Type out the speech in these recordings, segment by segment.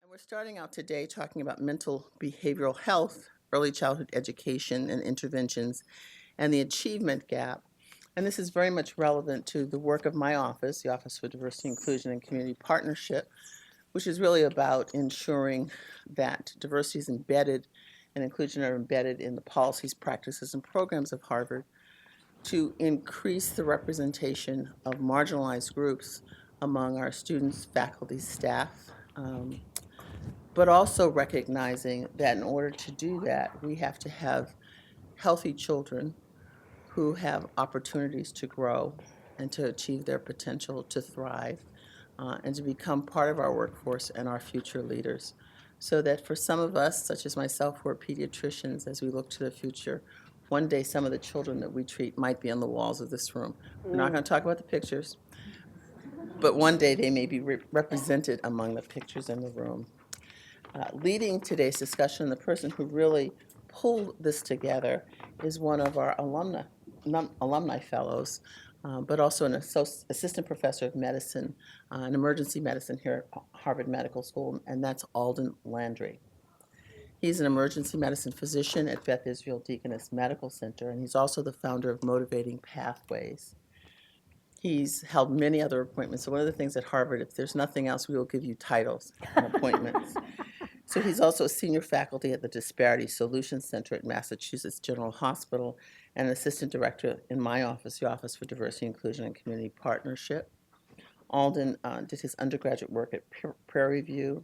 We're starting out today talking about mental behavioral health, early childhood education and interventions, and the achievement gap. And this is very much relevant to the work of my office, the Office for Diversity, Inclusion, and Community Partnership, which is really about ensuring that diversity is embedded and inclusion are embedded in the policies, practices, and programs of Harvard to increase the representation of marginalized groups among our students, faculty, staff, but also recognizing that in order to do that, we have to have healthy children who have opportunities to grow and to achieve their potential to thrive and to become part of our workforce and our future leaders. So that for some of us, such as myself, who are pediatricians, as we look to the future, one day some of the children that we treat might be on the walls of this room. We're not going to talk about the pictures, but one day they may be represented among the pictures in the room. Leading today's discussion, the person who really pulled this together is one of our alumni fellows, but also an assistant professor of medicine and emergency medicine here at Harvard Medical School, and that's Alden Landry. He's an emergency medicine physician at Beth Israel Deaconess Medical Center, and he's also the founder of Motivating Pathways. He's held many other appointments. So one of the things at Harvard, if there's nothing else, we will give you titles and appointments. So he's also a senior faculty at the Disparity Solutions Center at Massachusetts General Hospital and an assistant director in my office, the Office for Diversity, Inclusion, and Community Partnership. Alden did his undergraduate work at Prairie View,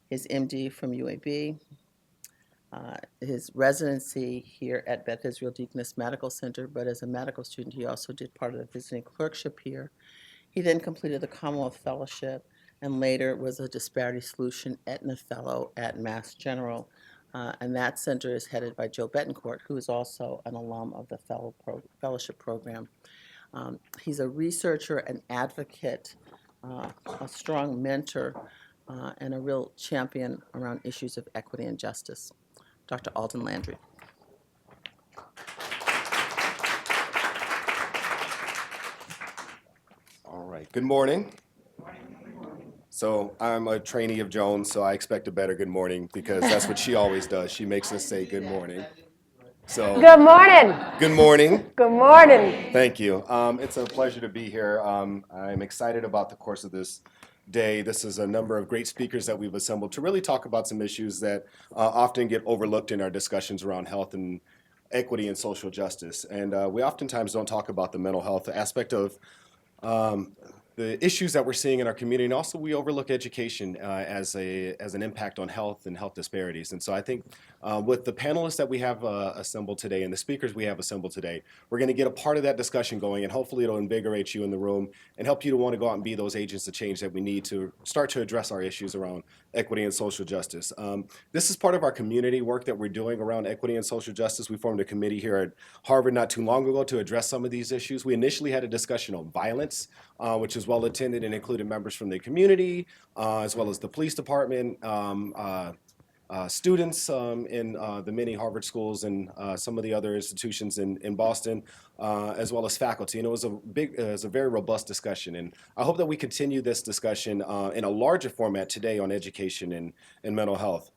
his MD from UAB, his residency here at Beth Israel Deaconess Medical Center, but as a medical student, he also did part of the visiting clerkship here. He then completed the Commonwealth Fellowship and later was a Disparity Solution Aetna Fellow at Mass General. And that center is headed by Joe Betancourt, who is also an alum of the fellowship program. He's a researcher, an advocate, a strong mentor, and a real champion around issues of equity and justice. Dr. Alden Landry. All right, good morning. So I'm a trainee of Joan's, so I expect a better good morning because that's what she always does. She makes us say good morning. So good morning. Good morning. Good morning. Thank you. It's a pleasure to be here. I'm excited about the course of this day. This is a number of great speakers that we've assembled to really talk about some issues that often get overlooked in our discussions around health and equity and social justice. And we oftentimes don't talk about the mental health aspect of the issues that we're seeing in our community, and also we overlook education as an impact on health and health disparities. And so I think with the panelists that we have assembled today and the speakers we have assembled today, we're going to get a part of that discussion going, and hopefully it'll invigorate you in the room and help you to want to go out and be those agents of change that we need to start to address our issues around equity and social justice. This is part of our community work that we're doing around equity and social justice. We formed a committee here at Harvard not too long ago to address some of these issues. We initially had a discussion on violence, which was well attended and included members from the community, as well as the police department, students in the many Harvard schools and some of the other institutions in Boston, as well as faculty. And it was a very robust discussion. And I hope that we continue this discussion in a larger format today on education and mental health.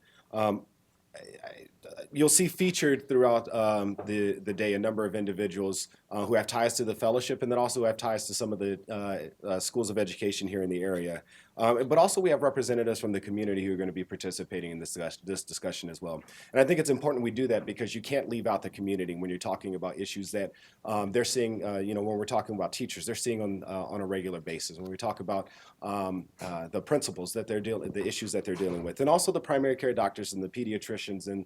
You'll see featured throughout the day a number of individuals who have ties to the fellowship and then also have ties to some of the schools of education here in the area. But also we have representatives from the community who are going to be participating in this discussion as well. And I think it's important we do that because you can't leave out the community when you're talking about issues that they're seeing, when we're talking about teachers, they're seeing on a regular basis. When we talk about the principals that the issues that they're dealing with, and also the primary care doctors and the pediatricians and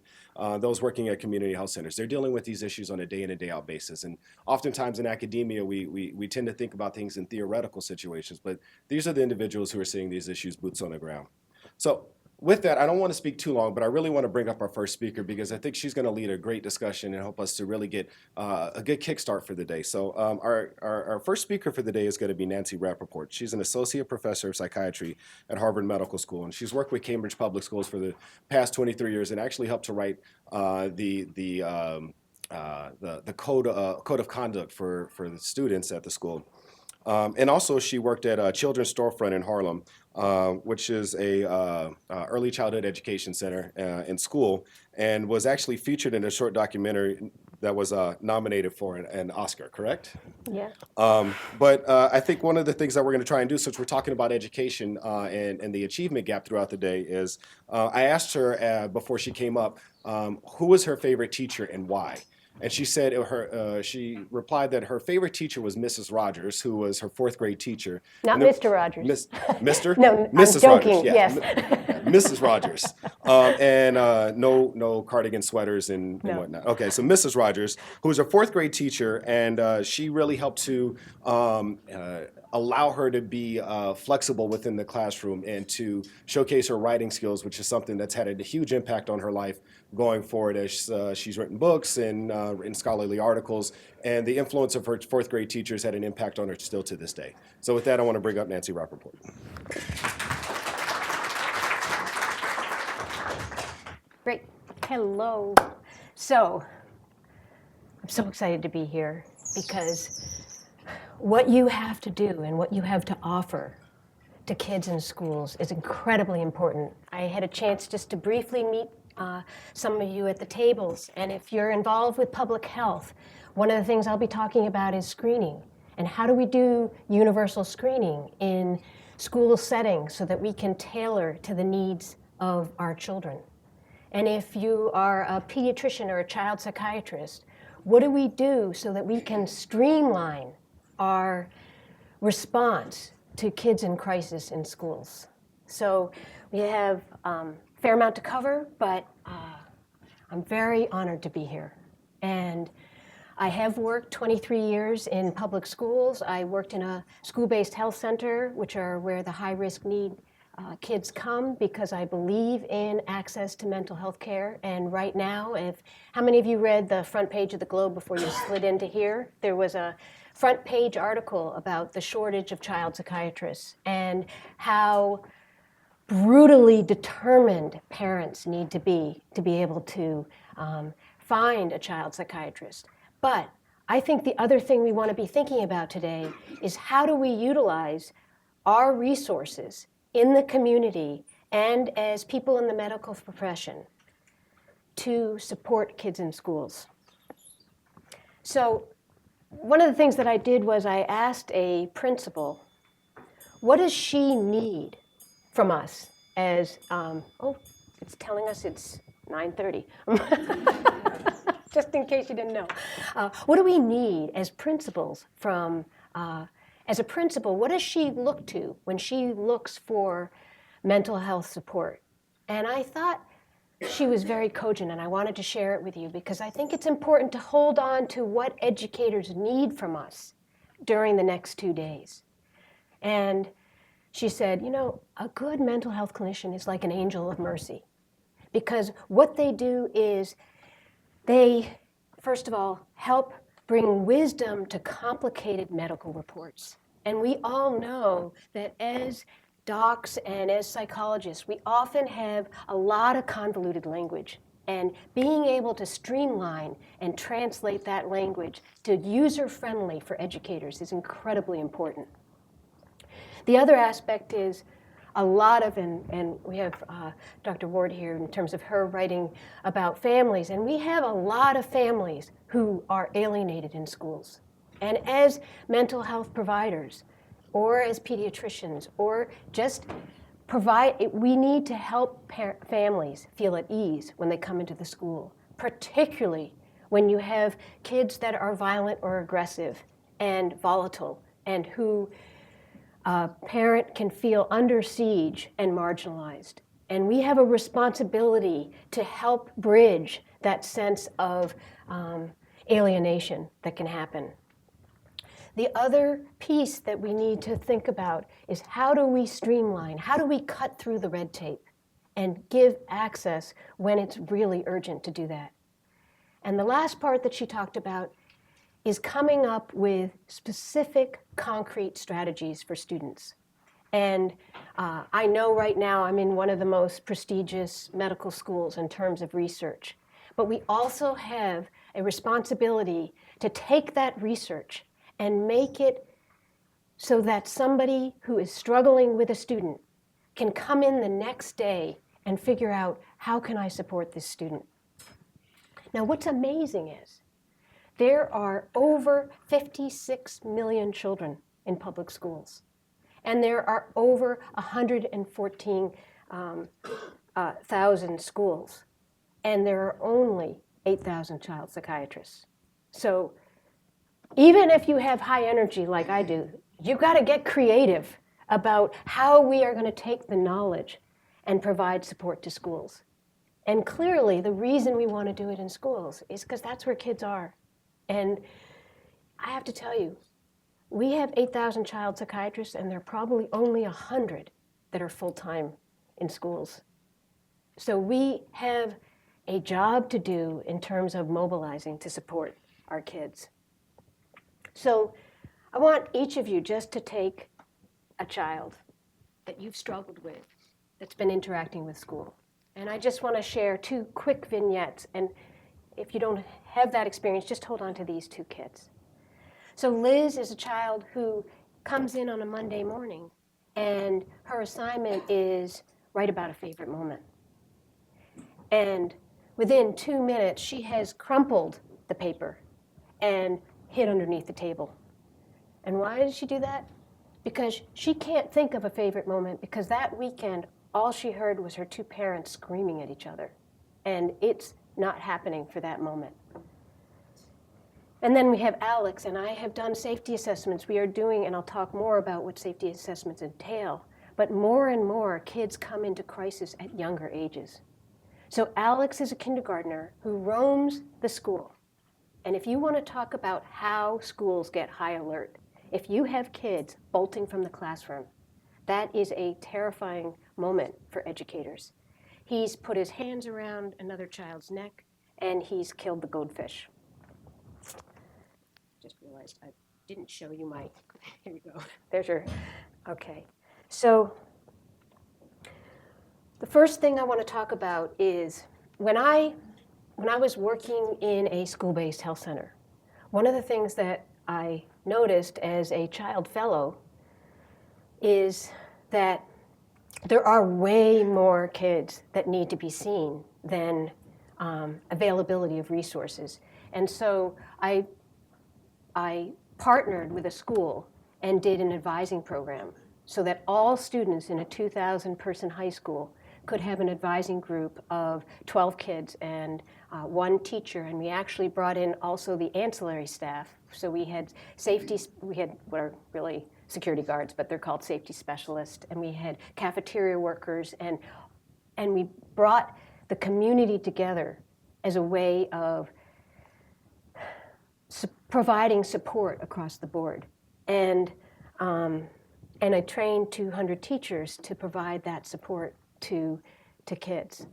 those working at community health centers. They're dealing with these issues on a day in and day out basis. And oftentimes in academia, we tend to think about things in theoretical situations, but these are the individuals who are seeing these issues boots on the ground. So with that, I don't want to speak too long, but I really want to bring up our first speaker because I think she's going to lead a great discussion and help us to really get a good kickstart for the day. So our first speaker for the day is going to be Nancy Rappaport. She's an associate professor of psychiatry at Harvard Medical School, and she's worked with Cambridge Public Schools for the past 23 years and actually helped to write the code of conduct for the students at the school. And also she worked at a children's storefront in Harlem which is a early childhood education center in school, and was actually featured in a short documentary that was nominated for an Oscar, correct? Yeah. But I think one of the things that we're going to try and do, since we're talking about education and the achievement gap throughout the day, is I asked her before she came up, who was her favorite teacher and why? And she said she replied that her favorite teacher was Mrs. Rogers, who was her fourth grade teacher. Not And then- Mr. Rogers. Mr. No, Mrs. I'm joking, Rogers, yes. Mrs. Rogers, and no cardigan sweaters and No. whatnot. Okay, so Mrs. Rogers, who was her fourth grade teacher, and she really helped to allow her to be flexible within the classroom and to showcase her writing skills, which is something that's had a huge impact on her life going forward as she's written books and in scholarly articles. And the influence of her fourth grade teachers had an impact on her still to this day. So with that, I want to bring up Nancy Rappaport. Great. Hello. So, I'm so excited to be here because what you have to do and what you have to offer to kids in schools is incredibly important. I had a chance just to briefly meet some of you at the tables, and if you're involved with public health, one of the things I'll be talking about is screening. And how do we do universal screening in school settings so that we can tailor to the needs of our children? And if you are a pediatrician or a child psychiatrist, what do we do so that we can streamline our response to kids in crisis in schools? So we have a fair amount to cover, but I'm very honored to be here. And I have worked 23 years in public schools. I worked in a school-based health center, which are where the high-risk need kids come, because I believe in access to mental health care. And right now, how many of you read the front page of the Globe before you slid into here? There was a front page article about the shortage of child psychiatrists and how brutally determined parents need to be able to find a child psychiatrist. But I think the other thing we want to be thinking about today is how do we utilize our resources in the community and as people in the medical profession to support kids in schools. So one of the things that I did was I asked a principal, what does she need from us as, it's telling us it's 9:30. Just in case you didn't know. What do we need as principals from, as a principal, what does she look to when she looks for mental health support? And I thought she was very cogent, and I wanted to share it with you because I think it's important to hold on to what educators need from us during the next 2 days. And she said, a good mental health clinician is like an angel of mercy, because what they do is they, first of all, help bring wisdom to complicated medical reports. And we all know that as docs and as psychologists, we often have a lot of convoluted language. And being able to streamline and translate that language to user-friendly for educators is incredibly important. The other aspect is a lot of, and we have Dr. Ward here in terms of her writing about families, and we have a lot of families who are alienated in schools. And as mental health providers, or as pediatricians, or just we need to help families feel at ease when they come into the school, particularly when you have kids that are violent or aggressive and volatile, and who a parent can feel under siege and marginalized. And we have a responsibility to help bridge that sense of alienation that can happen. The other piece that we need to think about is how do we streamline, how do we cut through the red tape and give access when it's really urgent to do that. And the last part that she talked about is coming up with specific, concrete strategies for students. And I know right now I'm in one of the most prestigious medical schools in terms of research, but we also have a responsibility to take that research and make it so that somebody who is struggling with a student can come in the next day and figure out, how can I support this student? Now, what's amazing is there are over 56 million children in public schools, and there are over 114,000 schools, and there are only 8,000 child psychiatrists. So even if you have high energy like I do, you've got to get creative about how we are going to take the knowledge and provide support to schools. And clearly, the reason we want to do it in schools is because that's where kids are. And I have to tell you, we have 8,000 child psychiatrists, and there are probably only 100 that are full-time in schools. So we have a job to do in terms of mobilizing to support our kids. So I want each of you just to take a child that you've struggled with that's been interacting with school. And I just want to share 2 quick vignettes. And if you don't have that experience, just hold on to these 2 kids. So Liz is a child who comes in on a Monday morning, and her assignment is write about a favorite moment. And within 2 minutes, she has crumpled the paper and hid underneath the table. And why does she do that? Because she can't think of a favorite moment, because that weekend, all she heard was her 2 parents screaming at each other. And it's not happening for that moment. And then we have Alex, and I have done safety assessments. We are doing, and I'll talk more about what safety assessments entail, but more and more kids come into crisis at younger ages. So Alex is a kindergartner who roams the school. And if you want to talk about how schools get high alert, if you have kids bolting from the classroom, that is a terrifying moment for educators. He's put his hands around another child's neck, and he's killed the goldfish. Just realized I didn't show you my, here you go. There's your, okay. So the first thing I want to talk about is when I was working in a school-based health center, one of the things that I noticed as a child fellow is that there are way more kids that need to be seen than availability of resources. And so I partnered with a school and did an advising program so that all students in a 2,000-person high school could have an advising group of 12 kids and 1 teacher. And we actually brought in also the ancillary staff. So we had we had what are really security guards, but they're called safety specialists. And we had cafeteria workers, and we brought the community together as a way of providing support across the board. And I trained 200 teachers to provide that support to kids.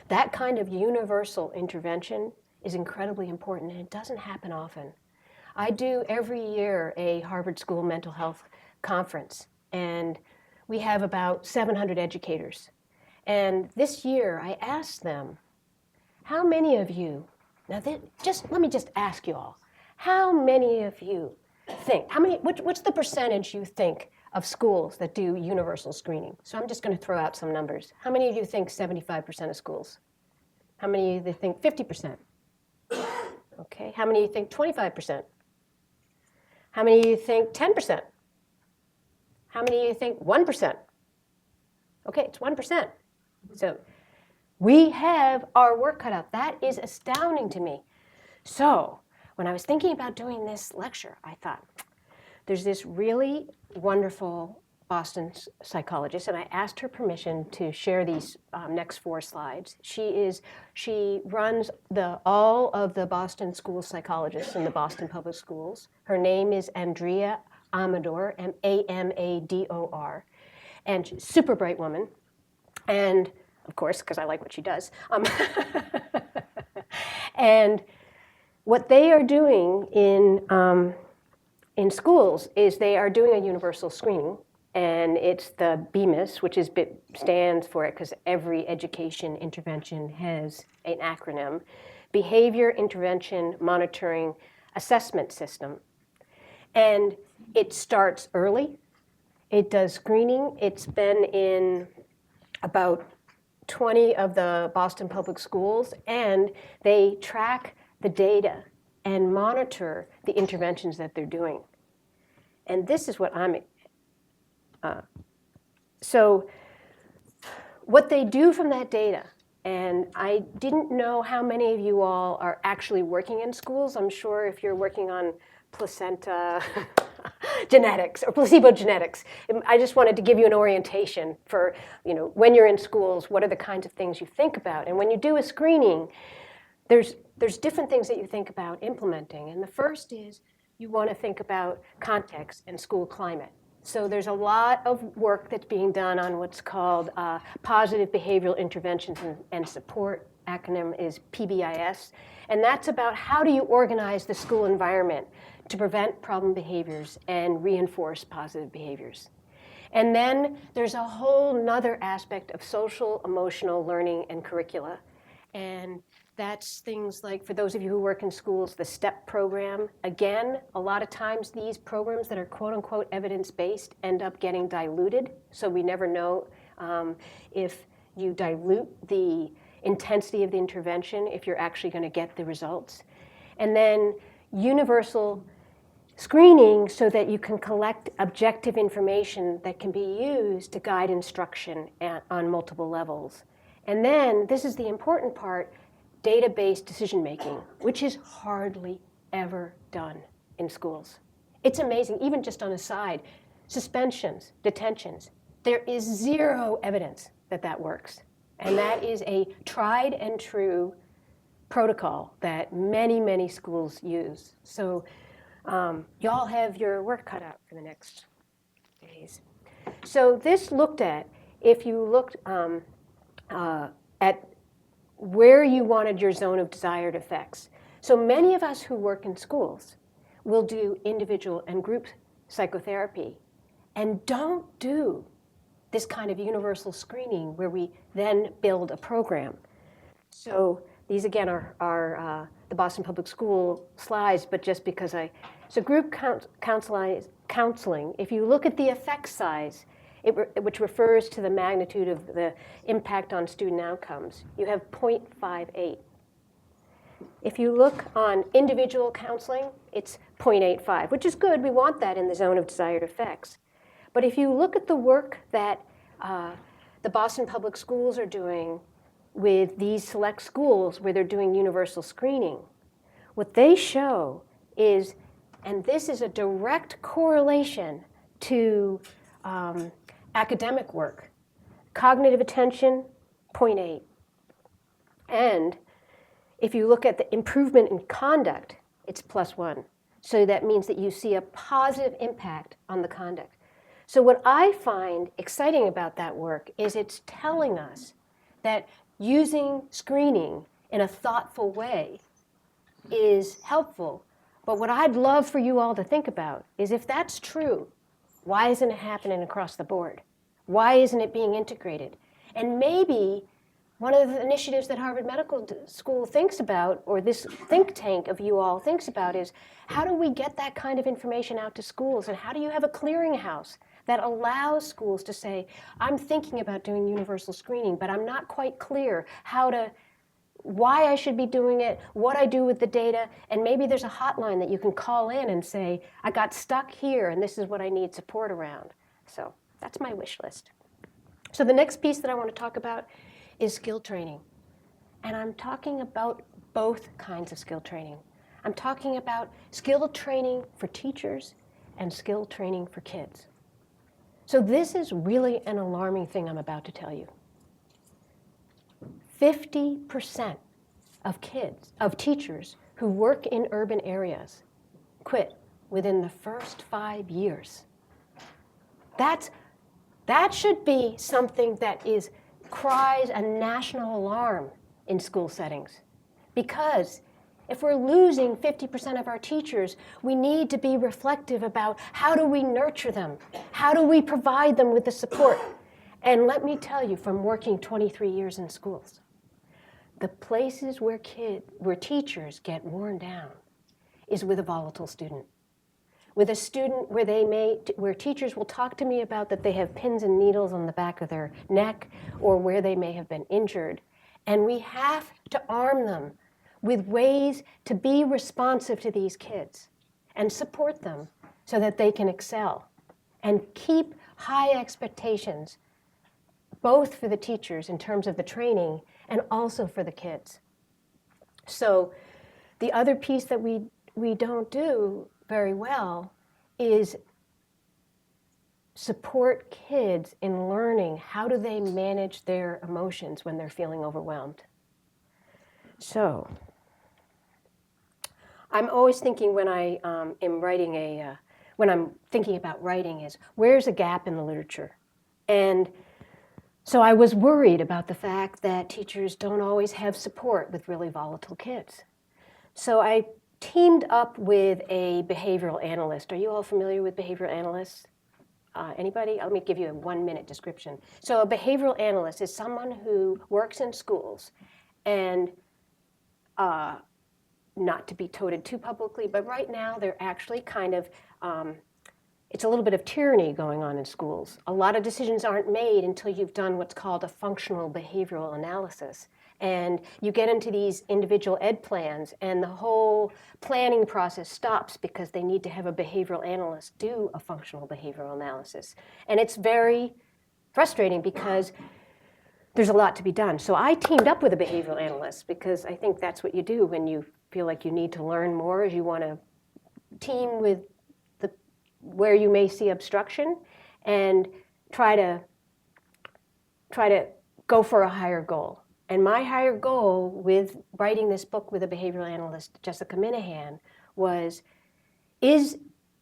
That kind of universal intervention is incredibly important, and it doesn't happen often. I do every year a Harvard School mental health conference, and we have about 700 educators. And this year I asked them, how many of you, now let me just ask you all, how many of you think, what's the percentage you think of schools that do universal screening? So I'm just going to throw out some numbers. How many of you think 75% of schools? How many of you think 50%? Okay, how many of you think 25%? How many of you think 10%? How many of you think 1%? Okay, it's 1%. So we have our work cut out. That is astounding to me. So when I was thinking about doing this lecture, I thought, there's this really wonderful Boston psychologist, and I asked her permission to share these next 4 slides. She runs all of the Boston school psychologists in the Boston Public Schools. Her name is Andrea Amador, Amador, and she's a super bright woman. And of course, because I like what she does. And what they are doing in schools is they are doing a universal screening, and it's the BMIS, which stands for it because every education intervention has an acronym, Behavior Intervention Monitoring Assessment System. And it starts early, It does screening. It's been in about 20 of the Boston public schools, and they track the data and monitor the interventions that they're doing. And this is what so what they do from that data, and I didn't know how many of you all are actually working in schools. I'm sure if you're working on placenta genetics or placebo genetics, I just wanted to give you an orientation for, when you're in schools, what are the kinds of things you think about? And when you do a screening, there's different things that you think about implementing. And the first is you want to think about context and school climate. So there's a lot of work that's being done on what's called positive behavioral interventions and support. Acronym is PBIS. And that's about how do you organize the school environment to prevent problem behaviors and reinforce positive behaviors. And then there's a whole nother aspect of social, emotional learning and curricula. And that's things like, for those of you who work in schools, the STEP program. Again, a lot of times these programs that are quote unquote evidence-based end up getting diluted. So we never know if you dilute the intensity of the intervention, if you're actually going to get the results. And then universal screening so that you can collect objective information that can be used to guide instruction on multiple levels. And then, this is the important part, data-based decision-making, which is hardly ever done in schools. It's amazing, even just on a side, suspensions, detentions, there is zero evidence that that works. And that is a tried and true protocol that many, many schools use. So y'all have your work cut out for the next days. So this looked at, if you looked at where you wanted your zone of desired effects. So many of us who work in schools will do individual and group psychotherapy and don't do this kind of universal screening where we then build a program. So these again are the Boston Public School slides, but just because so group counseling, if you look at the effect size, which refers to the magnitude of the impact on student outcomes, you have 0.58. If you look on individual counseling, it's 0.85, which is good. We want that in the zone of desired effects. But if you look at the work that the Boston Public Schools are doing with these select schools where they're doing universal screening, what they show is, and this is a direct correlation to academic work, cognitive attention, 0.8. And if you look at the improvement in conduct, it's +1. So that means that you see a positive impact on the conduct. So what I find exciting about that work is it's telling us that using screening in a thoughtful way is helpful. But what I'd love for you all to think about is, if that's true, why isn't it happening across the board? Why isn't it being integrated? And maybe one of the initiatives that Harvard Medical School thinks about, or this think tank of you all thinks about, is how do we get that kind of information out to schools? And how do you have a clearinghouse that allows schools to say, I'm thinking about doing universal screening, but I'm not quite clear why I should be doing it, what I do with the data, and maybe there's a hotline that you can call in and say, I got stuck here and this is what I need support around. So that's my wish list. So the next piece that I want to talk about is skill training. And I'm talking about both kinds of skill training. I'm talking about skill training for teachers and skill training for kids. So this is really an alarming thing I'm about to tell you. 50% of teachers who work in urban areas quit within the first 5 years. That should be something that cries a national alarm in school settings. Because if we're losing 50% of our teachers, we need to be reflective about how do we nurture them? How do we provide them with the support? And let me tell you, from working 23 years in schools, the places where teachers get worn down is with a volatile student. with a student where teachers will talk to me about that they have pins and needles on the back of their neck or where they may have been injured. And we have to arm them with ways to be responsive to these kids and support them so that they can excel and keep high expectations, both for the teachers in terms of the training and also for the kids. So the other piece that we don't do very well is support kids in learning how do they manage their emotions when they're feeling overwhelmed. So I'm always thinking when I am writing when I'm thinking about writing is, where's a gap in the literature? And so I was worried about the fact that teachers don't always have support with really volatile kids. So I teamed up with a behavioral analyst. Are you all familiar with behavioral analysts? Anybody? Let me give you a 1-minute description. So a behavioral analyst is someone who works in schools and not to be touted too publicly, but right now they're actually kind of, it's a little bit of tyranny going on in schools. A lot of decisions aren't made until you've done what's called a functional behavioral analysis. And you get into these individual ed plans, and the whole planning process stops because they need to have a behavioral analyst do a functional behavioral analysis. And it's very frustrating because there's a lot to be done. So I teamed up with a behavioral analyst because I think that's what you do when you feel like you need to learn more, is you want to team with where you may see obstruction and try to go for a higher goal. And my higher goal with writing this book with a behavioral analyst, Jessica Minahan, was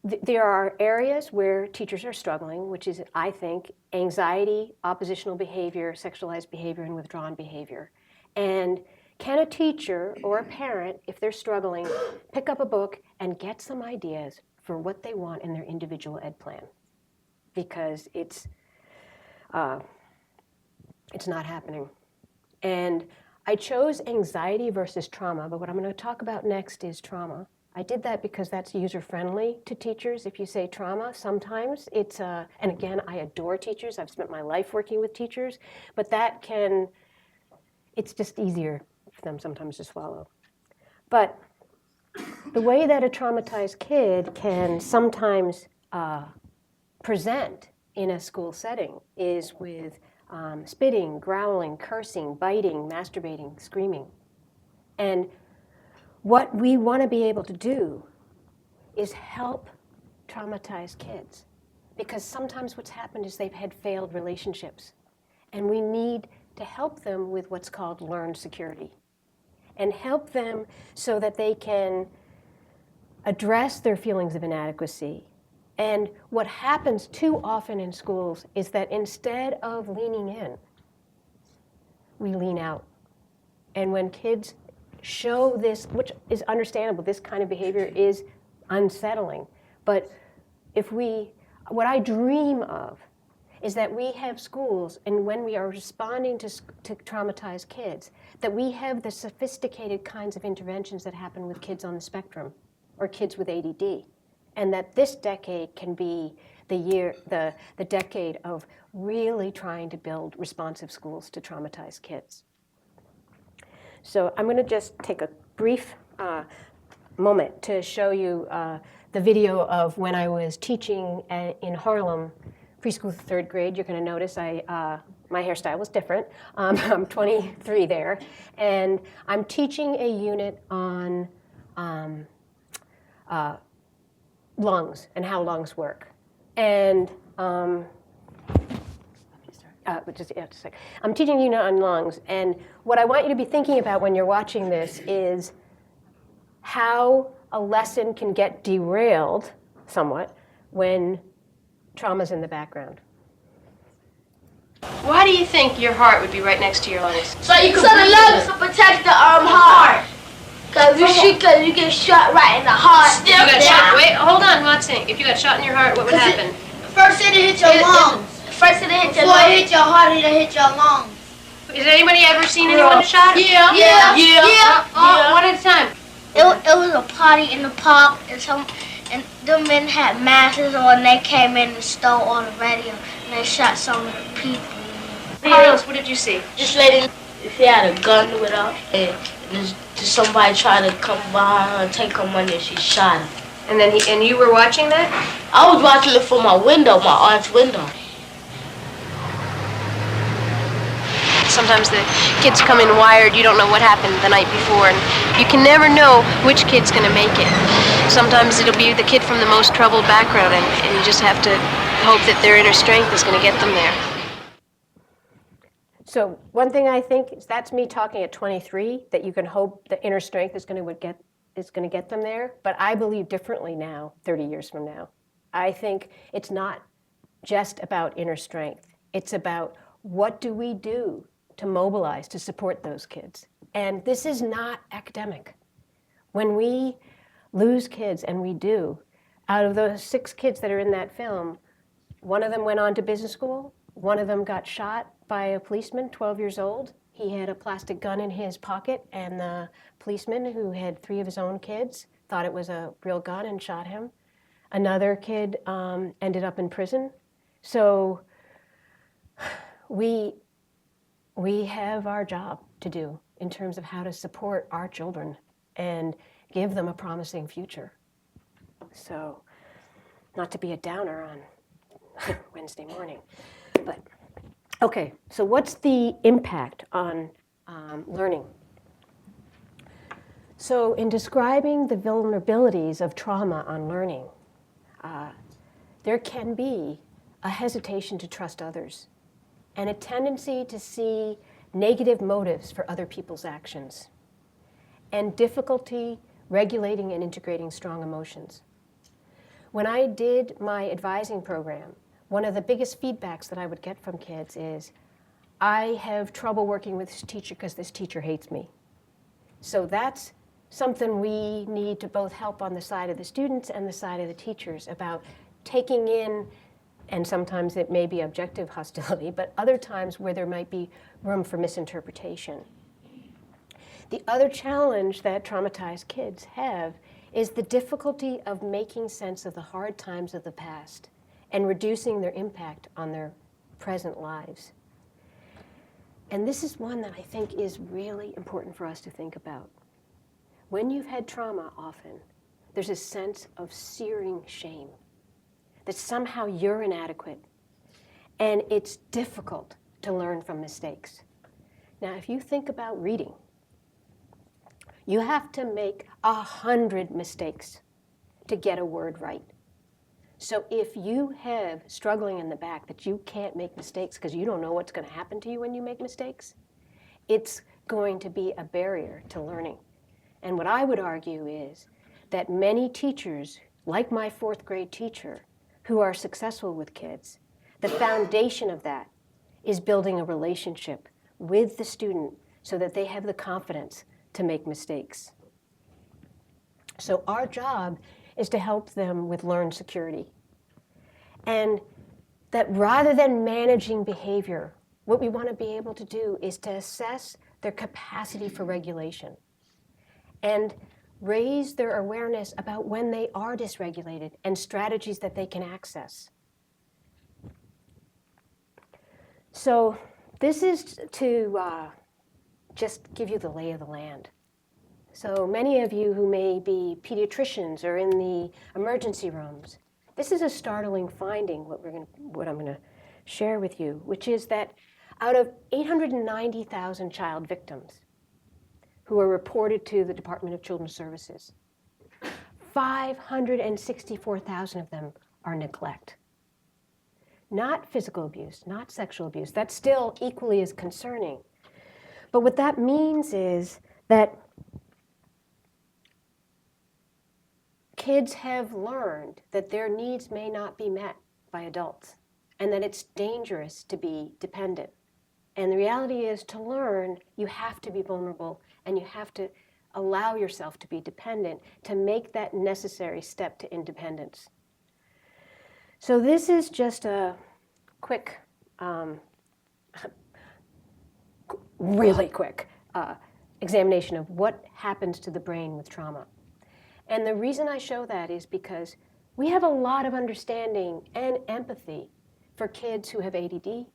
there are areas where teachers are struggling, which is, I think, anxiety, oppositional behavior, sexualized behavior, and withdrawn behavior. And can a teacher or a parent, if they're struggling, pick up a book and get some ideas for what they want in their individual ed plan? Because it's not happening. And I chose anxiety versus trauma, but what I'm going to talk about next is trauma. I did that because that's user-friendly to teachers. If you say trauma, sometimes it's, and again, I adore teachers. I've spent my life working with teachers, but it's just easier for them sometimes to swallow. But the way that a traumatized kid can sometimes present in a school setting is with spitting, growling, cursing, biting, masturbating, screaming. And what we want to be able to do is help traumatized kids, because sometimes what's happened is they've had failed relationships, and we need to help them with what's called learned security and help them so that they can address their feelings of inadequacy. And what happens too often in schools is that instead of leaning in, we lean out. And when kids show this, which is understandable, this kind of behavior is unsettling. But what I dream of is that we have schools, and when we are responding to traumatized kids, that we have the sophisticated kinds of interventions that happen with kids on the spectrum or kids with ADD. And that this decade can be the decade of really trying to build responsive schools to traumatized kids. So I'm going to just take a brief moment to show you the video of when I was teaching in Harlem, preschool to third grade. You're going to notice my hairstyle was different. I'm 23 there, and I'm teaching a unit on lungs and how lungs work. And I'm teaching a unit on lungs, and what I want you to be thinking about when you're watching this is how a lesson can get derailed somewhat when trauma's in the background. Why do you think your heart would be right next to your lungs? So the lungs protect the heart. Cause you get shot right in the heart. Still got shot. Wait, hold on, Watson. If you got shot in your heart, what would happen? First it'll hit your lungs. First it'll hit your lungs. Before it hit your heart, it'll hit your lungs. Has anybody ever seen anyone shot? Yeah. One at a time. It was a party in the park, and and the men had masks on. They came in and stole all the radio, and they shot some of the people. What did you see? This lady, she had a gun with her, and just somebody tried to come behind her and take her money, and she shot her. And then and you were watching that? I was watching it from my window, my aunt's window. Sometimes the kids come in wired, you don't know what happened the night before, and you can never know which kid's gonna make it. Sometimes it'll be the kid from the most troubled background, and you just have to hope that their inner strength is gonna get them there. So one thing I think is that's me talking at 23, that you can hope the inner strength is going to get them there. But I believe differently now, 30 years from now. I think it's not just about inner strength. It's about what do we do to mobilize to support those kids. And this is not academic. When we lose kids, and we do, out of those 6 kids that are in that film, one of them went on to business school, one of them got shot by a policeman, 12 years old. He had a plastic gun in his pocket, and the policeman, who had 3 of his own kids, thought it was a real gun and shot him. Another kid ended up in prison. So we have our job to do in terms of how to support our children and give them a promising future. So, not to be a downer on Wednesday morning, but okay, so what's the impact on learning? So in describing the vulnerabilities of trauma on learning, there can be a hesitation to trust others and a tendency to see negative motives for other people's actions and difficulty regulating and integrating strong emotions. When I did my advising program, one of the biggest feedbacks that I would get from kids is, I have trouble working with this teacher because this teacher hates me. So that's something we need to both help on the side of the students and the side of the teachers about taking in, and sometimes it may be objective hostility, but other times where there might be room for misinterpretation. The other challenge that traumatized kids have is the difficulty of making sense of the hard times of the past and reducing their impact on their present lives. And this is one that I think is really important for us to think about. When you've had trauma often, there's a sense of searing shame, that somehow you're inadequate, and it's difficult to learn from mistakes. Now, if you think about reading, you have to make 100 mistakes to get a word right. So if you have struggling in the back that you can't make mistakes because you don't know what's going to happen to you when you make mistakes, it's going to be a barrier to learning. And what I would argue is that many teachers, like my 4th grade teacher, who are successful with kids, the foundation of that is building a relationship with the student so that they have the confidence to make mistakes. So our job is to help them with learned security. And that rather than managing behavior, what we want to be able to do is to assess their capacity for regulation and raise their awareness about when they are dysregulated and strategies that they can access. So this is to just give you the lay of the land. So many of you who may be pediatricians or in the emergency rooms, this is a startling finding, what I'm going to share with you, which is that out of 890,000 child victims who are reported to the Department of Children's Services, 564,000 of them are neglect. Not physical abuse, not sexual abuse. That's still equally as concerning. But what that means is that kids have learned that their needs may not be met by adults and that it's dangerous to be dependent. And the reality is, to learn, you have to be vulnerable and you have to allow yourself to be dependent to make that necessary step to independence. So this is just a quick, really quick examination of what happens to the brain with trauma. And the reason I show that is because we have a lot of understanding and empathy for kids who have ADD,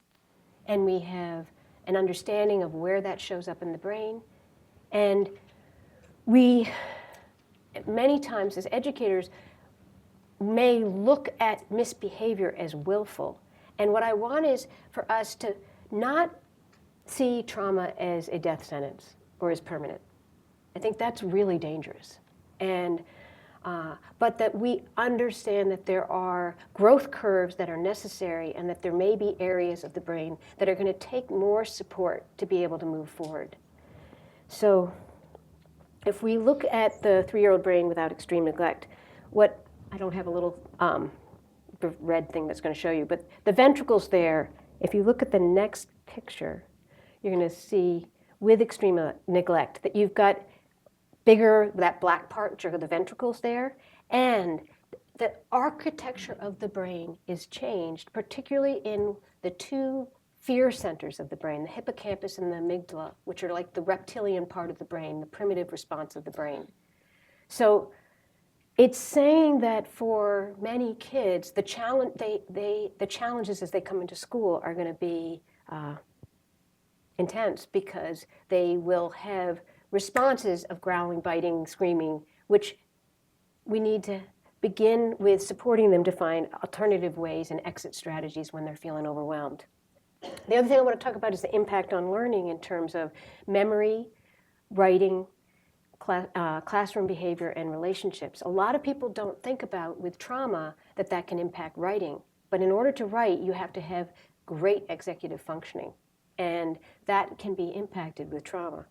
and we have an understanding of where that shows up in the brain. And we, many times as educators, may look at misbehavior as willful. And what I want is for us to not see trauma as a death sentence or as permanent. I think that's really dangerous. And but that we understand that there are growth curves that are necessary and that there may be areas of the brain that are going to take more support to be able to move forward. So if we look at the 3-year-old brain without extreme neglect, what, I don't have a little red thing that's going to show you, but the ventricles there, if you look at the next picture, you're going to see with extreme neglect that you've got bigger, that black part, which are the ventricles there, and the architecture of the brain is changed, particularly in the 2 fear centers of the brain, the hippocampus and the amygdala, which are like the reptilian part of the brain, the primitive response of the brain. So it's saying that for many kids, the challenges as they come into school are going to be intense because they will have responses of growling, biting, screaming, which we need to begin with supporting them to find alternative ways and exit strategies when they're feeling overwhelmed. The other thing I want to talk about is the impact on learning in terms of memory, writing, classroom behavior, and relationships. A lot of people don't think about with trauma that can impact writing. But in order to write, you have to have great executive functioning. And that can be impacted with trauma.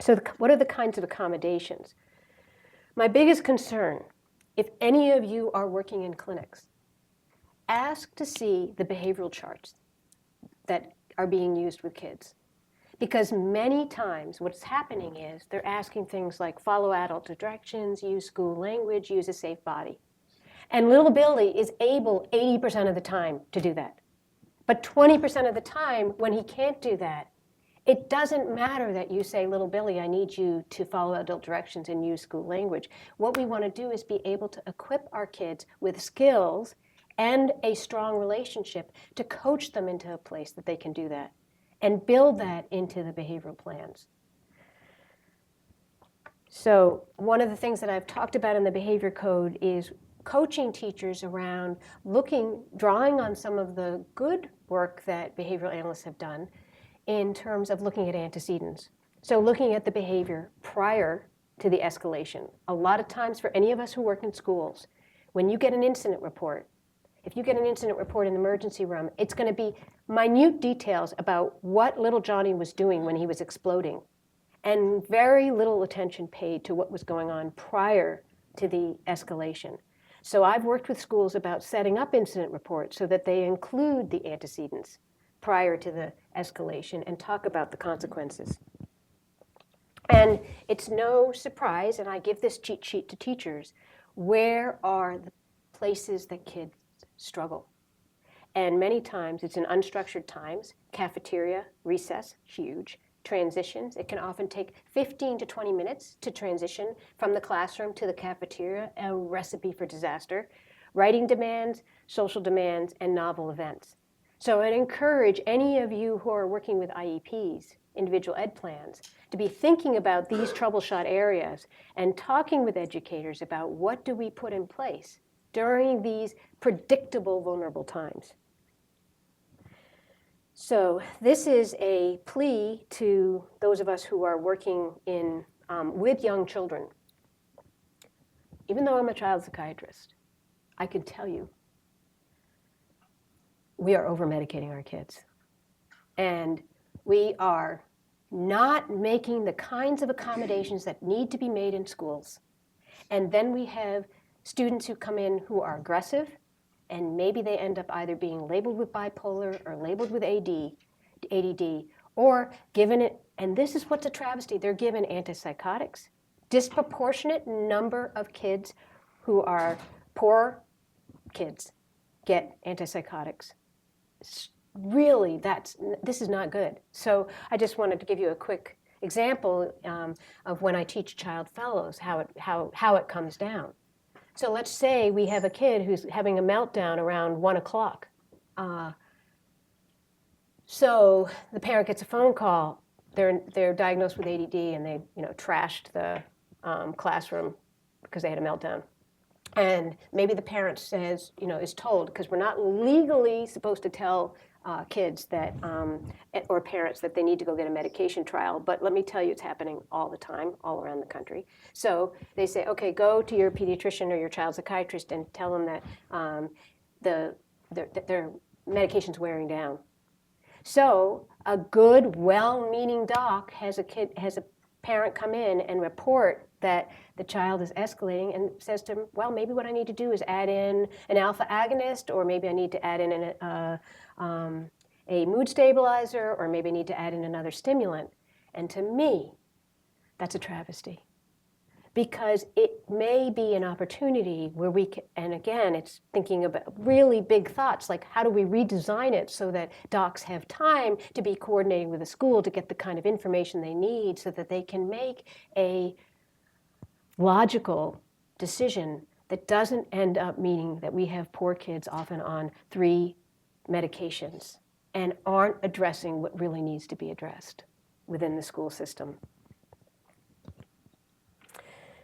So what are the kinds of accommodations? My biggest concern, if any of you are working in clinics, ask to see the behavioral charts that are being used with kids. Because many times what's happening is they're asking things like follow adult directions, use school language, use a safe body. And little Billy is able 80% of the time to do that. But 20% of the time when he can't do that, it doesn't matter that you say, little Billy, I need you to follow adult directions and use school language. What we want to do is be able to equip our kids with skills and a strong relationship to coach them into a place that they can do that and build that into the behavioral plans. So one of the things that I've talked about in the behavior code is coaching teachers around drawing on some of the good work that behavioral analysts have done in terms of looking at antecedents. So looking at the behavior prior to the escalation. A lot of times for any of us who work in schools, when you get an incident report, if you get an incident report in the emergency room, it's going to be minute details about what little Johnny was doing when he was exploding, and very little attention paid to what was going on prior to the escalation. So I've worked with schools about setting up incident reports so that they include the antecedents prior to the escalation and talk about the consequences. And it's no surprise, and I give this cheat sheet to teachers, where are the places that kids struggle? And many times it's in unstructured times, cafeteria, recess, huge, transitions. It can often take 15 to 20 minutes to transition from the classroom to the cafeteria, a recipe for disaster. Writing demands, social demands, and novel events. So I'd encourage any of you who are working with IEPs, individual ed plans, to be thinking about these troubleshot areas and talking with educators about what do we put in place during these predictable vulnerable times. So this is a plea to those of us who are working with young children. Even though I'm a child psychiatrist, I can tell you we are over-medicating our kids. And we are not making the kinds of accommodations that need to be made in schools. And then we have students who come in who are aggressive, and maybe they end up either being labeled with bipolar or labeled with ADD, or given it, and this is what's a travesty, they're given antipsychotics. Disproportionate number of kids who are poor kids get antipsychotics. Really, this is not good. So I just wanted to give you a quick example of when I teach child fellows, how it comes down. So let's say we have a kid who's having a meltdown around 1 o'clock. So the parent gets a phone call. They're diagnosed with ADD, and they trashed the classroom because they had a meltdown. And maybe the parent says, is told, because we're not legally supposed to tell kids that, or parents that they need to go get a medication trial, but let me tell you, it's happening all the time, all around the country. So they say, okay, go to your pediatrician or your child psychiatrist and tell them that their medication's wearing down. So a good, well-meaning doc has a parent come in and report that the child is escalating and says to him, well, maybe what I need to do is add in an alpha agonist, or maybe I need to add in a mood stabilizer, or maybe I need to add in another stimulant. And to me, that's a travesty. Because it may be an opportunity where we can, and again, it's thinking about really big thoughts, like how do we redesign it so that docs have time to be coordinating with the school to get the kind of information they need so that they can make a logical decision that doesn't end up meaning that we have poor kids often on 3 medications and aren't addressing what really needs to be addressed within the school system.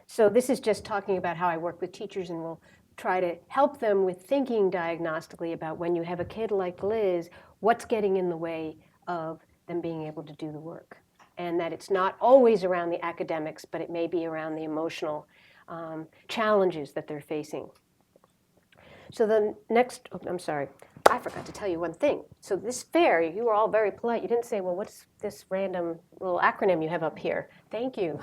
So this is just talking about how I work with teachers, and we'll try to help them with thinking diagnostically about when you have a kid like Liz, what's getting in the way of them being able to do the work. And that it's not always around the academics, but it may be around the emotional challenges that they're facing. So the next, I'm sorry, I forgot to tell you one thing. So this fair, you were all very polite. You didn't say, well, what's this random little acronym you have up here? Thank you.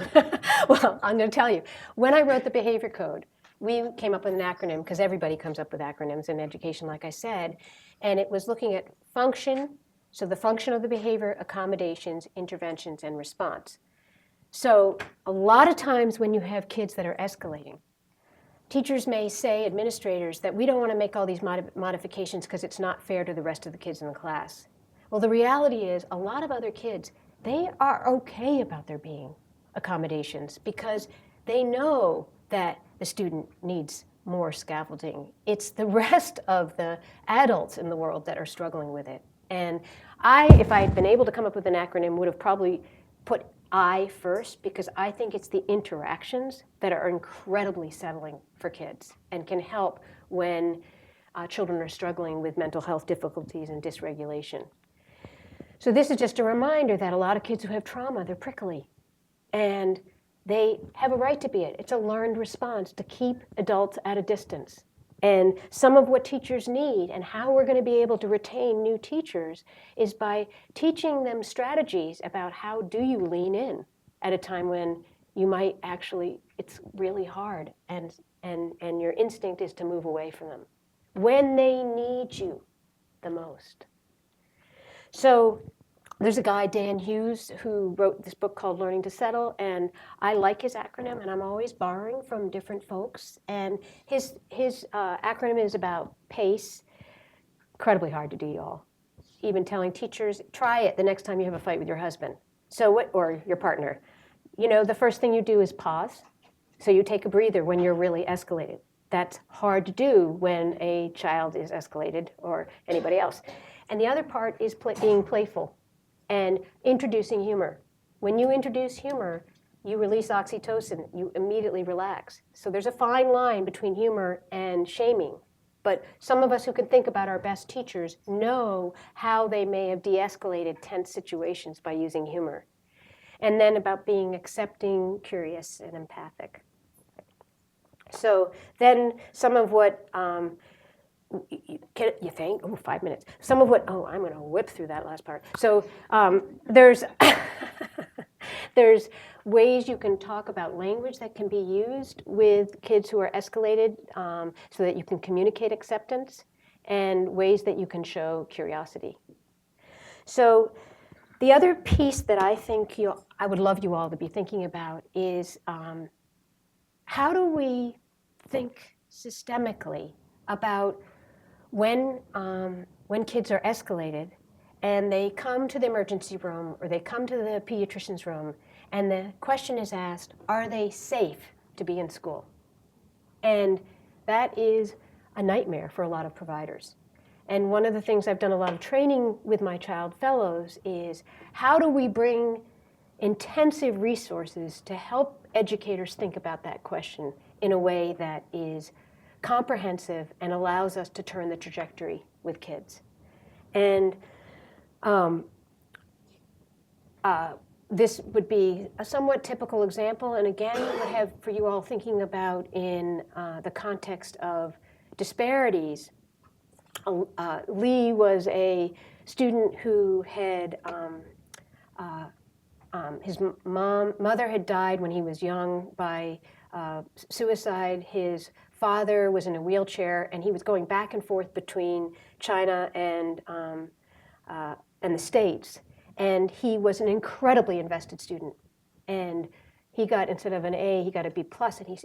Well, I'm going to tell you. When I wrote the behavior code, we came up with an acronym, because everybody comes up with acronyms in education, like I said. And it was looking at function, so the function of the behavior, accommodations, interventions, and response. So a lot of times when you have kids that are escalating, teachers may say, administrators, that we don't want to make all these modifications because it's not fair to the rest of the kids in the class. Well, the reality is a lot of other kids, they are okay about there being accommodations because they know that the student needs more scaffolding. It's the rest of the adults in the world that are struggling with it. And if I had been able to come up with an acronym, would have probably put I first, because I think it's the interactions that are incredibly settling for kids and can help when children are struggling with mental health difficulties and dysregulation. So this is just a reminder that a lot of kids who have trauma, they're prickly. And they have a right to be it. It's a learned response to keep adults at a distance. And some of what teachers need and how we're going to be able to retain new teachers is by teaching them strategies about how do you lean in at a time when you might actually, it's really hard and your instinct is to move away from them when they need you the most. So there's a guy, Dan Hughes, who wrote this book called Learning to Settle, and I like his acronym, and I'm always borrowing from different folks. And his acronym is about PACE. Incredibly hard to do, y'all. Even telling teachers, try it the next time you have a fight with your husband. Or your partner. The first thing you do is pause. So you take a breather when you're really escalated. That's hard to do when a child is escalated or anybody else. And the other part is being playful and introducing humor. When you introduce humor, you release oxytocin, you immediately relax. So there's a fine line between humor and shaming. But some of us who can think about our best teachers know how they may have de-escalated tense situations by using humor. And then about being accepting, curious, and empathic. So then some of what, you think? Oh, 5 minutes. Some of what, I'm going to whip through that last part. So there's ways you can talk about language that can be used with kids who are escalated so that you can communicate acceptance, and ways that you can show curiosity. So the other piece that I think I would love you all to be thinking about is how do we think systemically about when kids are escalated and they come to the emergency room or they come to the pediatrician's room, and the question is asked, are they safe to be in school? And that is a nightmare for a lot of providers. And one of the things I've done a lot of training with my child fellows is how do we bring intensive resources to help educators think about that question in a way that is comprehensive and allows us to turn the trajectory with kids. And this would be a somewhat typical example, and again, would have for you all thinking about in the context of disparities. Lee was a student who had, his mother had died when he was young by suicide. His father was in a wheelchair, and he was going back and forth between China and the States. And he was an incredibly invested student. And he got, instead of an A, he got a B+,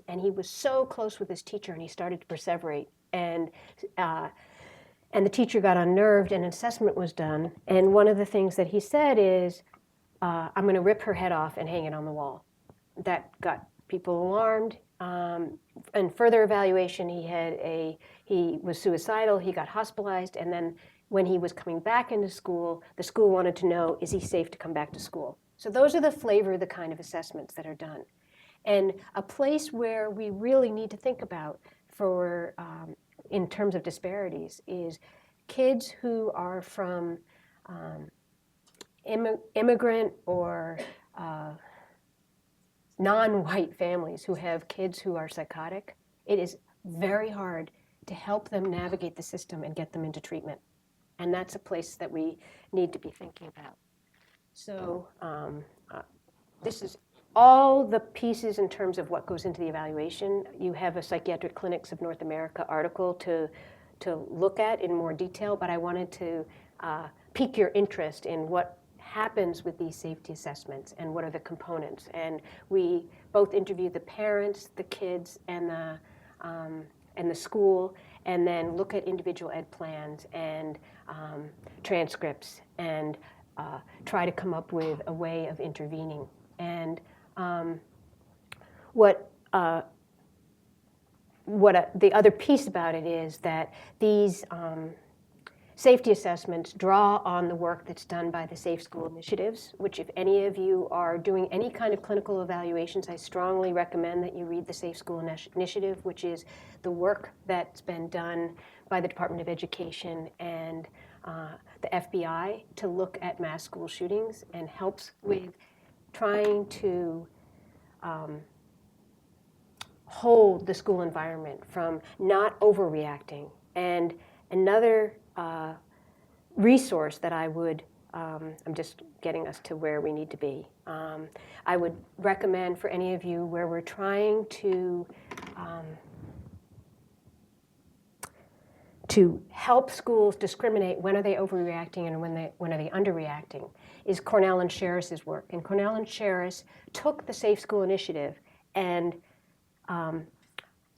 and he was so close with his teacher, and he started to perseverate. And the teacher got unnerved, and an assessment was done. And one of the things that he said is, I'm going to rip her head off and hang it on the wall. That got people alarmed. And further evaluation, he was suicidal, he got hospitalized, and then when he was coming back into school, the school wanted to know, is he safe to come back to school? So those are the flavor of the kind of assessments that are done. And a place where we really need to think about for, in terms of disparities, is kids who are from immigrant or non-white families who have kids who are psychotic. It is very hard to help them navigate the system and get them into treatment. And that's a place that we need to be thinking about. So this is all the pieces in terms of what goes into the evaluation. You have a Psychiatric Clinics of North America article to look at in more detail, but I wanted to pique your interest in what happens with these safety assessments and what are the components. And we both interview the parents, the kids, and the school, and then look at individual ed plans and transcripts and try to come up with a way of intervening. And the other piece about it is that these safety assessments draw on the work that's done by the Safe School Initiatives, which if any of you are doing any kind of clinical evaluations, I strongly recommend that you read the Safe School Initiative, which is the work that's been done by the Department of Education and the FBI to look at mass school shootings and helps with trying to hold the school environment from not overreacting. And another resource that I would, I'm just getting us to where we need to be. I would recommend for any of you where we're trying to help schools discriminate when are they overreacting and when are they underreacting, is Cornell and Sherris's work. And Cornell and Sherris took the Safe School Initiative and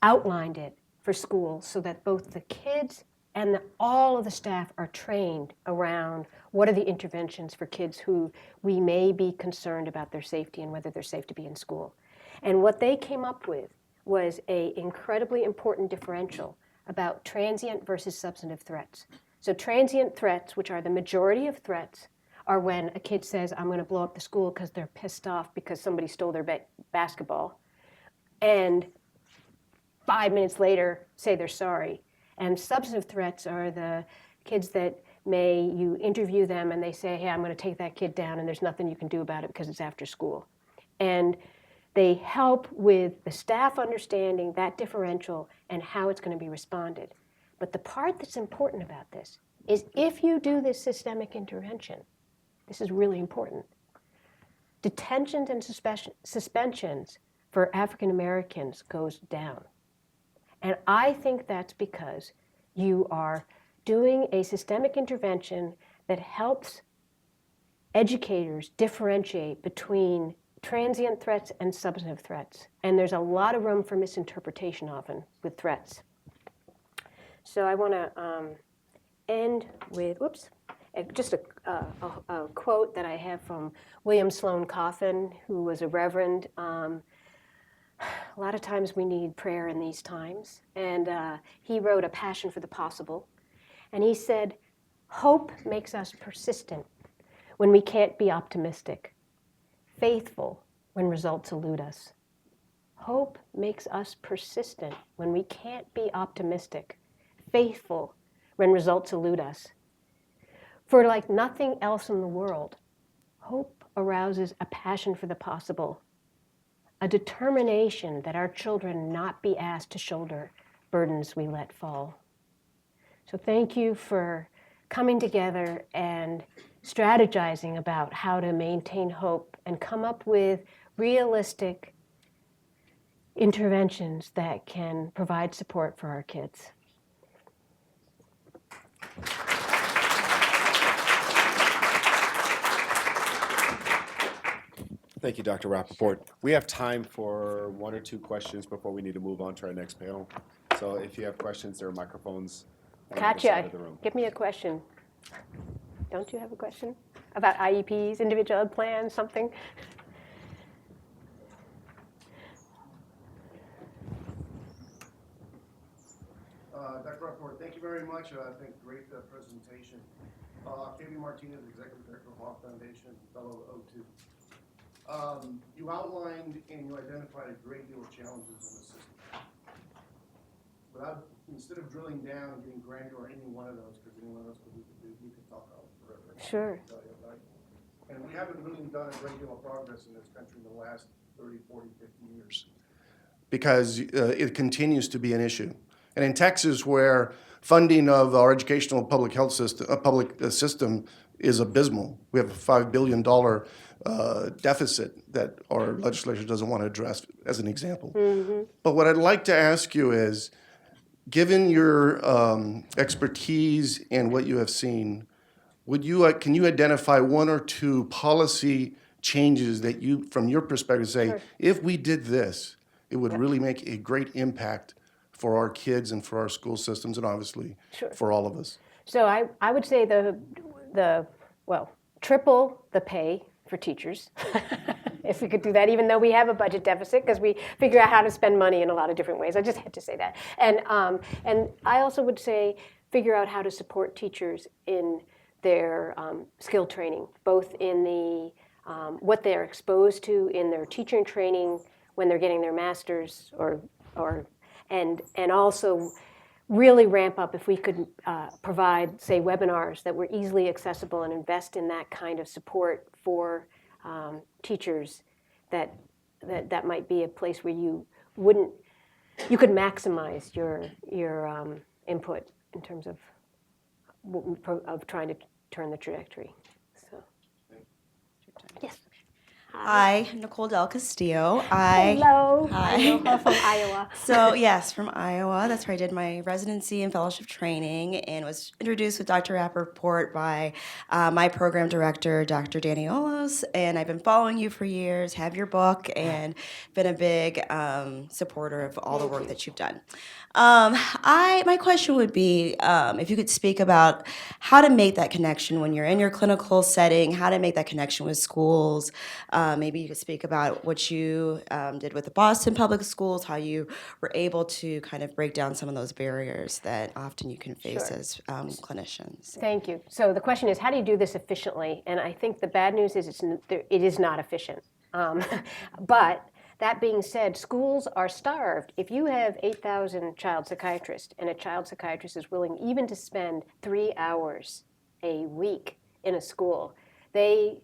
outlined it for schools so that both the kids and all of the staff are trained around what are the interventions for kids who we may be concerned about their safety and whether they're safe to be in school. And what they came up with was an incredibly important differential about transient versus substantive threats. So transient threats, which are the majority of threats, are when a kid says, I'm going to blow up the school because they're pissed off because somebody stole their basketball, and 5 minutes later say they're sorry. And substantive threats are the kids that you interview them and they say, hey, I'm going to take that kid down and there's nothing you can do about it because it's after school. And they help with the staff understanding that differential and how it's going to be responded. But the part that's important about this is if you do this systemic intervention, this is really important, detentions and suspensions for African Americans goes down. And I think that's because you are doing a systemic intervention that helps educators differentiate between transient threats and substantive threats. And there's a lot of room for misinterpretation often with threats. So I want to end with just a quote that I have from William Sloane Coffin, who was a reverend. A lot of times we need prayer in these times. And he wrote A Passion for the Possible. And he said, hope makes us persistent when we can't be optimistic, faithful when results elude us. Hope makes us persistent when we can't be optimistic, faithful when results elude us. For like nothing else in the world, hope arouses a passion for the possible, a determination that our children not be asked to shoulder burdens we let fall. So thank you for coming together and strategizing about how to maintain hope and come up with realistic interventions that can provide support for our kids. Thank you, Dr. Rappaport. We have time for 1 or 2 questions before we need to move on to our next panel. So if you have questions, there are microphones on the other side Katya, of the room. give me a question. Don't you have a question about IEPs, individual ed plans, something? Dr. Rappaport, thank you very much. I think great presentation. Octavio Martinez, Executive Director of Law Foundation, fellow O2. You outlined and you identified a great deal of challenges in the system. But instead of drilling down and getting granular on any one of those, because any one of those we could talk about forever. Sure. Right? And we haven't really done a great deal of progress in this country in the last 30, 40, 50 years. Because it continues to be an issue. And in Texas, where funding of our educational public health system, system is abysmal, we have a $5 billion deficit that our legislature doesn't want to address, as an example. Mm-hmm. But what I'd like to ask you is, given your expertise and what you have seen, can you identify 1 or 2 policy changes that you, from your perspective, say, sure, if we did this, it would really make a great impact for our kids and for our school systems, and obviously sure, for all of us? So I would say triple the pay for teachers, if we could do that, even though we have a budget deficit, because we figure out how to spend money in a lot of different ways. I just had to say that. And I also would say figure out how to support teachers in their skill training, both in the what they're exposed to in their teaching training when they're getting their master's, and also really ramp up if we could provide, say, webinars that were easily accessible and invest in that kind of support for teachers. That might be a place where you could maximize your input in terms of trying to turn the trajectory. So, yes. Hi, Nicole Del Castillo. Hello. Hi. I know her from Iowa. So yes, from Iowa. That's where I did my residency and fellowship training, and was introduced with Dr. Rappaport by my program director, Dr. Danny Olos. And I've been following you for years, have your book, and been a big supporter of all the work that you've done. My question would be if you could speak about how to make that connection when you're in your clinical setting, how to make that connection with schools. Maybe you could speak about what you did with the Boston Public Schools, how you were able to kind of break down some of those barriers that often you can face sure, as clinicians. Thank you. So the question is, how do you do this efficiently? And I think the bad news is it is not efficient. But that being said, schools are starved. If you have 8,000 child psychiatrists and a child psychiatrist is willing even to spend 3 hours a week in a school, they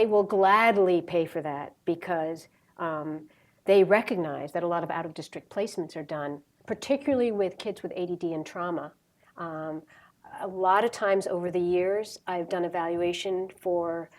will gladly pay for that because they recognize that a lot of out-of-district placements are done, particularly with kids with ADD and trauma. A lot of times over the years, I've done evaluation for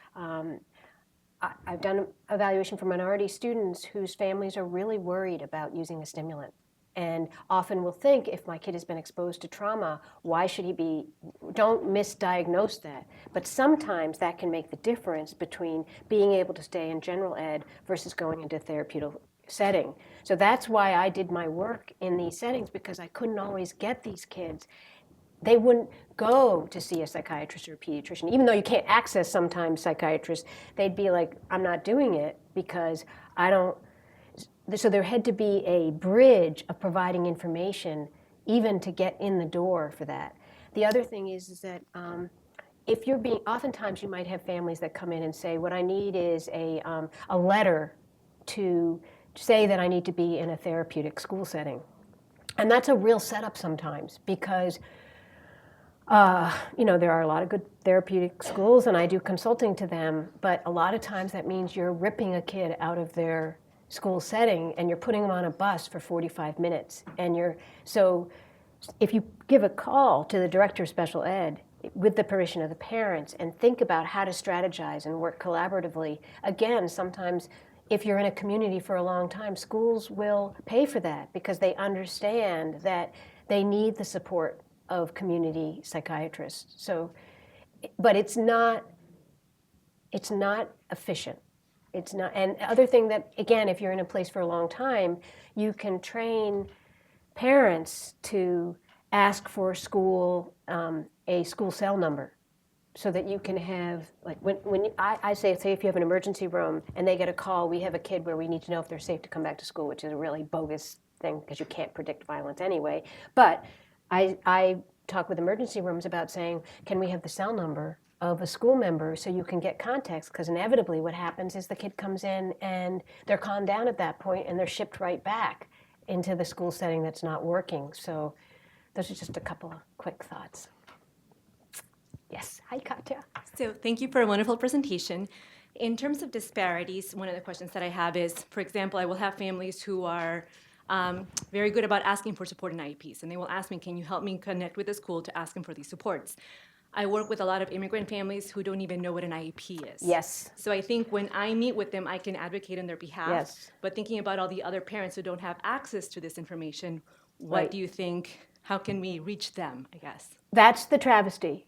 minority students whose families are really worried about using a stimulant, and often will think, if my kid has been exposed to trauma, why should he be? Don't misdiagnose that. But sometimes that can make the difference between being able to stay in general ed versus going into therapeutic setting. So that's why I did my work in these settings, because I couldn't always get these kids they wouldn't go to see a psychiatrist or a pediatrician, even though you can't access sometimes psychiatrists. They'd be like, I'm not doing it because I don't. So there had to be a bridge of providing information even to get in the door for that. The other thing is that if you're being, oftentimes you might have families that come in and say, what I need is a letter to say that I need to be in a therapeutic school setting. And that's a real setup sometimes because there are a lot of good therapeutic schools and I do consulting to them, but a lot of times that means you're ripping a kid out of their school setting and you're putting them on a bus for 45 minutes. So if you give a call to the director of special ed with the permission of the parents and think about how to strategize and work collaboratively, again, sometimes if you're in a community for a long time, schools will pay for that because they understand that they need the support of community psychiatrists. So, but it's not efficient. It's not, and other thing that, again, if you're in a place for a long time, you can train parents to ask for a school cell number so that you can have, like I say if you have an emergency room and they get a call, we have a kid where we need to know if they're safe to come back to school, which is a really bogus thing because you can't predict violence anyway. But I talk with emergency rooms about saying, can we have the cell number of a school member so you can get context? Because inevitably what happens is the kid comes in and they're calmed down at that point and they're shipped right back into the school setting that's not working. So those are just a couple of quick thoughts. Yes, hi Katya. So thank you for a wonderful presentation. In terms of disparities, one of the questions that I have is, for example, I will have families who are very good about asking for support in IEPs, and they will ask me, can you help me connect with the school to ask them for these supports? I work with a lot of immigrant families who don't even know what an IEP is. Yes. So I think when I meet with them, I can advocate on their behalf. Yes. But thinking about all the other parents who don't have access to this information, what do you think, how can we reach them, I guess? That's the travesty.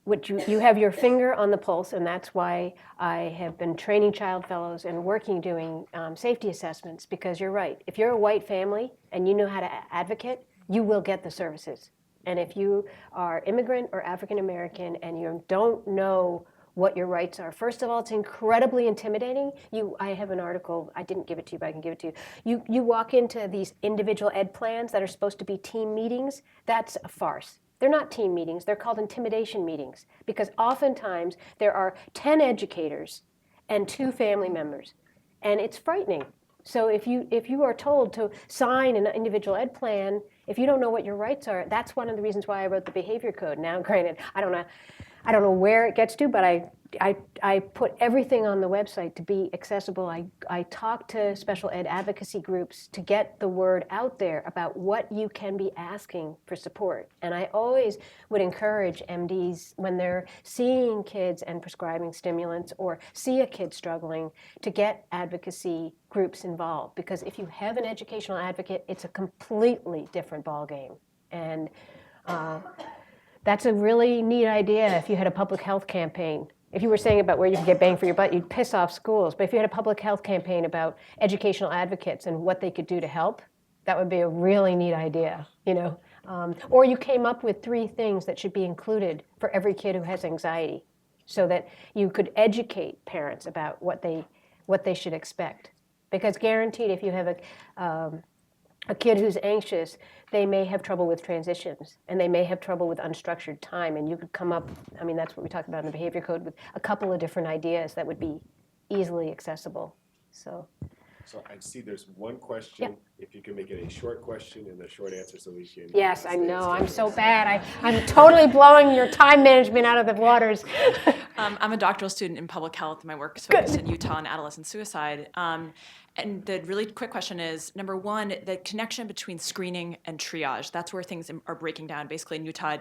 Which you have your finger on the pulse, and that's why I have been training child fellows and doing safety assessments, because you're right. If you're a white family and you know how to advocate, you will get the services. And if you are immigrant or African American and you don't know what your rights are, first of all, it's incredibly intimidating. I have an article, I didn't give it to you, but I can give it to you. You walk into these individual ed plans that are supposed to be team meetings, that's a farce. They're not team meetings, they're called intimidation meetings, because oftentimes there are 10 educators and 2 family members, and it's frightening. So if you are told to sign an individual ed plan, if you don't know what your rights are, that's one of the reasons why I wrote the behavior code. Now, granted, I don't know where it gets to, but I put everything on the website to be accessible. I talk to special ed advocacy groups to get the word out there about what you can be asking for support. And I always would encourage MDs when they're seeing kids and prescribing stimulants or see a kid struggling to get advocacy groups involved. Because if you have an educational advocate, it's a completely different ballgame. And that's a really neat idea if you had a public health campaign. If you were saying about where you could get bang for your buck, you'd piss off schools. But if you had a public health campaign about educational advocates and what they could do to help, that would be a really neat idea, Or you came up with 3 things that should be included for every kid who has anxiety, so that you could educate parents about what they should expect. Because guaranteed, if you have a kid who's anxious, they may have trouble with transitions, and they may have trouble with unstructured time, and you could come up, that's what we talked about in the behavior code, with a couple of different ideas that would be easily accessible. So I see there's one question. If you can make it a short question and a short answer so we can... Yes, I know. I'm so bad. I'm totally blowing your time management out of the waters. I'm a doctoral student in public health. My work is focused in Utah on adolescent suicide. And the really quick question is, number one, the connection between screening and triage. That's where things are breaking down. Basically, in Utah,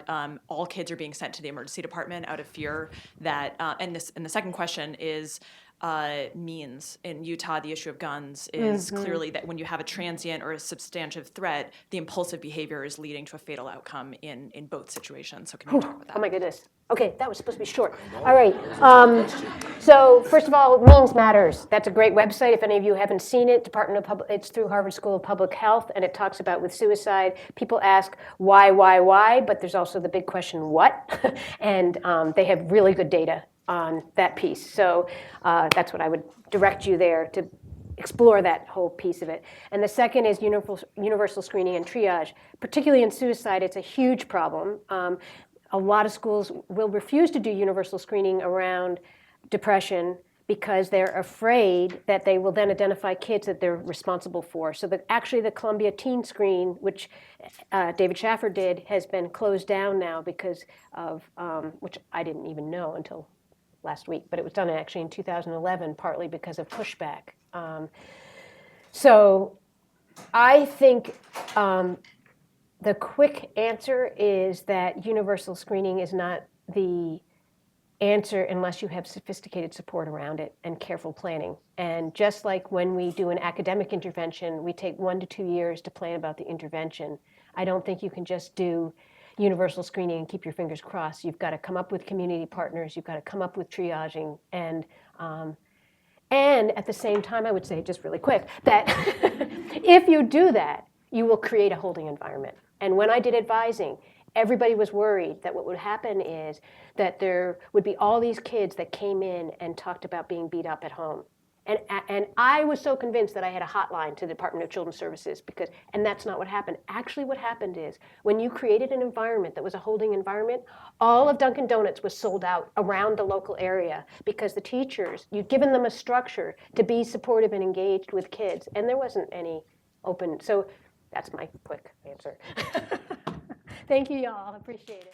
all kids are being sent to the emergency department out of fear that, and the second question is, means. In Utah, the issue of guns is clearly that when you have a transient or a substantive threat, the impulsive behavior is leading to a fatal outcome in both situations. So can you talk about that? Oh my goodness. Okay, that was supposed to be short. All right. So first of all, Means Matters. That's a great website. If any of you haven't seen it, it's through Harvard School of Public Health, and it talks about with suicide. People ask why, but there's also the big question, what? And they have really good data on that piece. So that's what I would direct you there to explore that whole piece of it. And the second is universal screening and triage. Particularly in suicide, it's a huge problem. A lot of schools will refuse to do universal screening around depression because they're afraid that they will then identify kids that they're responsible for. So actually the Columbia Teen Screen, which David Schaffer did, has been closed down now because of, which I didn't even know until last week, but it was done actually in 2011, partly because of pushback. So I think the quick answer is that universal screening is not the answer unless you have sophisticated support around it and careful planning. And just like when we do an academic intervention, we take 1 to 2 years to plan about the intervention. I don't think you can just do universal screening and keep your fingers crossed. You've got to come up with community partners. You've got to come up with triaging. And at the same time, I would say, just really quick, that if you do that, you will create a holding environment. And when I did advising, everybody was worried that what would happen is that there would be all these kids that came in and talked about being beat up at home. And I was so convinced that I had a hotline to the Department of Children's Services and that's not what happened. Actually, what happened is when you created an environment that was a holding environment, all of Dunkin' Donuts was sold out around the local area because the teachers, you'd given them a structure to be supportive and engaged with kids, and there wasn't any open. So that's my quick answer. Thank you, y'all. I appreciate it.